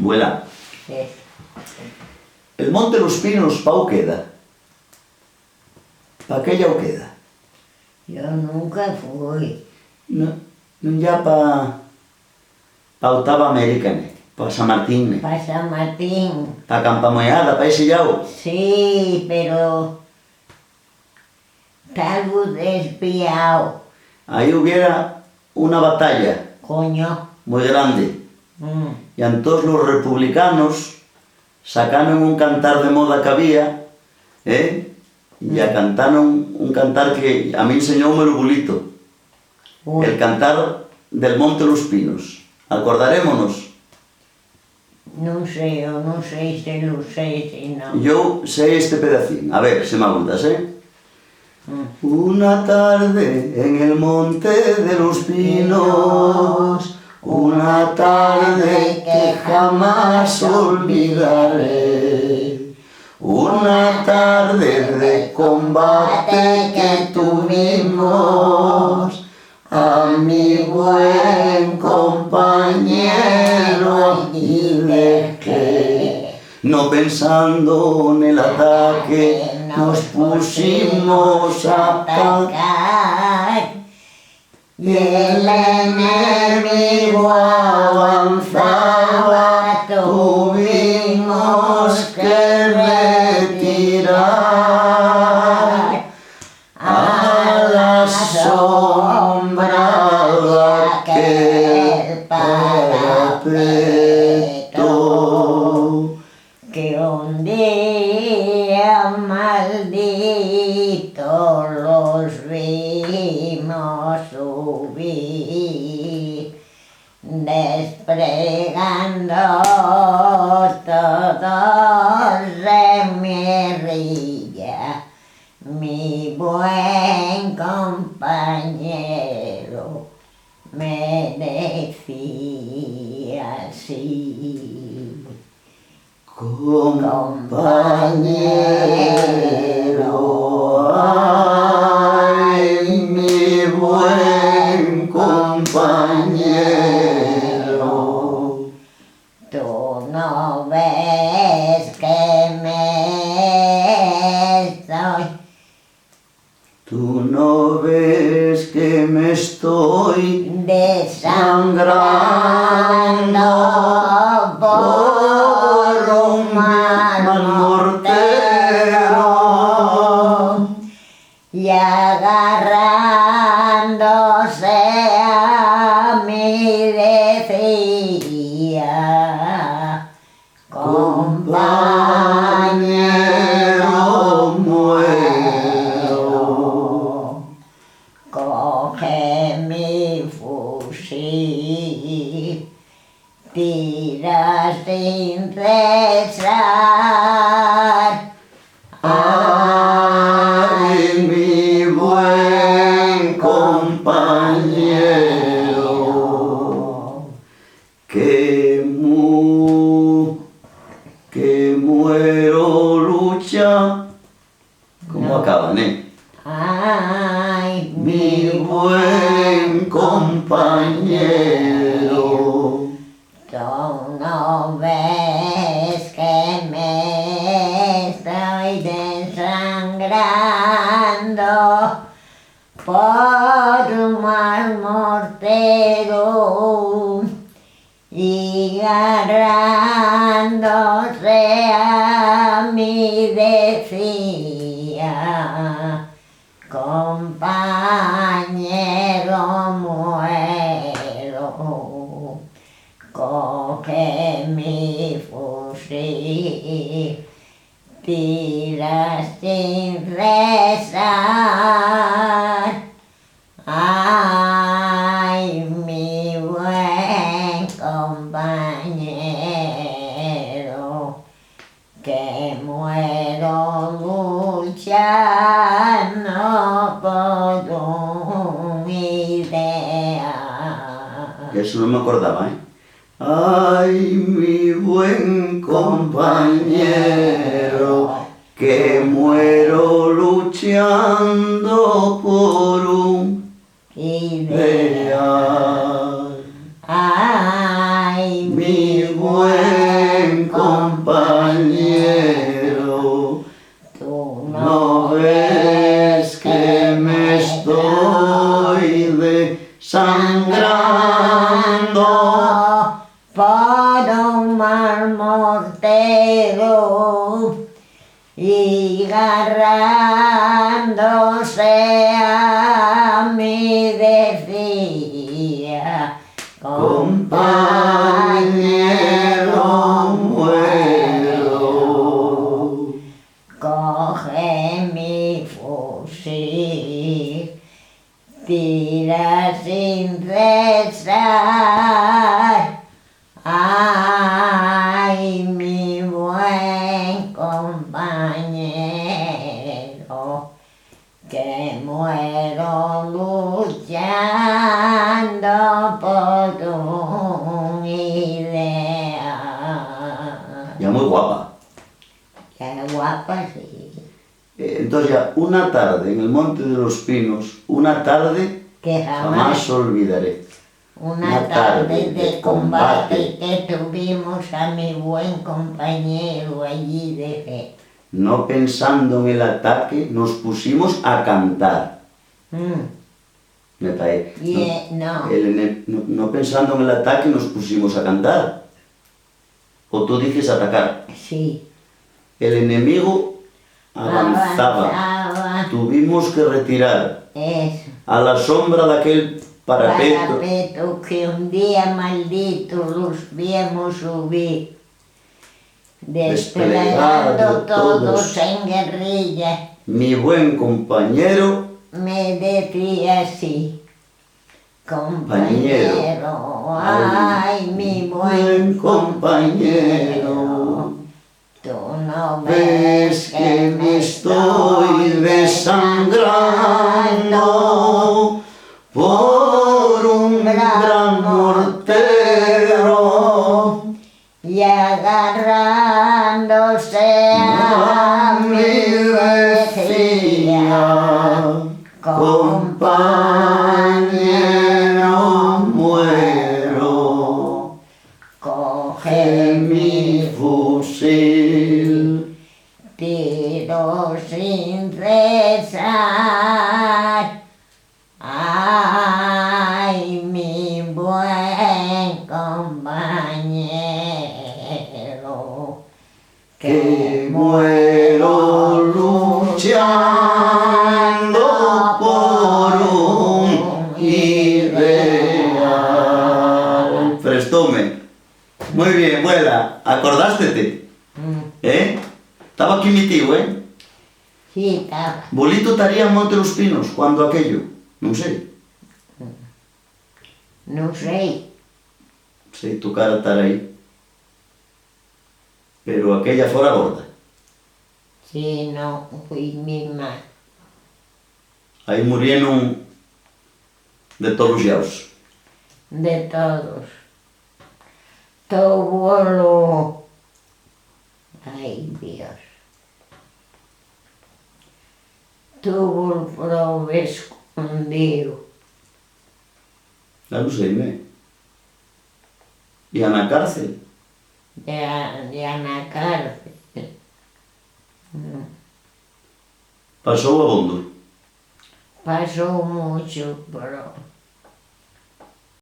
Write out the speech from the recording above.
Abuela, Sí. el Monte Los Pinos, pau queda? Pa que llau queda? Yo nunca fui. Non ya pa Octava América, ne? Pa San Martín, ne? Pa San Martín. Pa Campamoeada, pa ese llau. Sí, pero algo desviado. Ahí hubiera una batalla Coño. muy grande. Mm. Y entonces los republicanos sacaron un cantar de moda que había, y cantaron un cantar que a mí enseñóme el bulito. Uy. El cantar del Monte Los Pinos. Acordarémonos. No sé, yo no sé si lo sé, si no. Yo sé este pedacín. A ver, si me apuntas, Mm. Una tarde en el Monte de los Pinos, una tarde que jamás olvidaré. Una tarde de combate que tuvimos, a mi buen compañero allí dejé. No pensando en el ataque, nos pusimos a atacar. Y el enemigo avanzaba, tuvimos que retirar a la sombra de aquel parapeto. Que un día maldito los vimos subir, desplegando todos de mirilla, mi buen compañero me decía así. Compañero, ay, mi buen compañero. Tú no ves que me estoy Tú no ves que me estoy desangrando por un mal mortero y agarrándose a mí decía: compañero, muero. Coge mi fusil, tira sin cesar. Ay, mi buen compañero, que muero lucha. ¿Cómo acaban, Ay, Mi buen compañero. tú no ves que me estoy desangrando por un mal mortero y agarrándose a mí decía: compañero, muero. Coge mi fusil, tira sin cesar. Ay, mi buen compañero, que muero luchando por un ideal. Eso no me acordaba, Ay, mi buen compañero, que muero luchando por un ideal. Ay, Mi buen sangrando. Por un mar mortero y agarrándose a mí decía, Compañero, muero. Coge mi fusil, tira sin cesar. Ay, mi buen compañero, que muero luchando por tu idea. Ya muy guapa. Qué guapa, sí. Entonces ya, una tarde en el Monte de los Pinos, una tarde Que jamás olvidaré. una tarde de combate que tuvimos a mi buen compañero allí de fe. No pensando en el ataque, nos pusimos a cantar. Me parece. No, No pensando en el ataque, nos pusimos a cantar. O tú dices atacar. sí. El enemigo avanzaba. Avanzaba. Tuvimos que retirar Eso. a la sombra de aquel parapeto. Parapeto que un día maldito los vimos subir, desplegando todos en guerrilla. Mi buen compañero, Me decía así, compañero, ay, mi buen compañero, tú no ves que me estoy desangrando por un gran mortero y agarrándose a mi decía, compañero, muero, coge mi fusil, tiro sin cesar. Ay, mi buen compañero, que muero luchando por un ideal. Prestome. Muy bien, abuela, acordástete, Estaba aquí mi tío, Sí, estaba. Bolito estaría en Monte de los Pinos, cuando aquello, non sei. No sei. Sei tu cara estar aí. Pero aquella fora gorda. Sí, no, fui misma. Aí murieron de todos os yaos. De todos. Todo lo... Ay, Dios. Tuvo el prove escondido. Ya non sei, E a na cárcel? Ya na cárcel. Pasou abondo. Pasó mucho, pero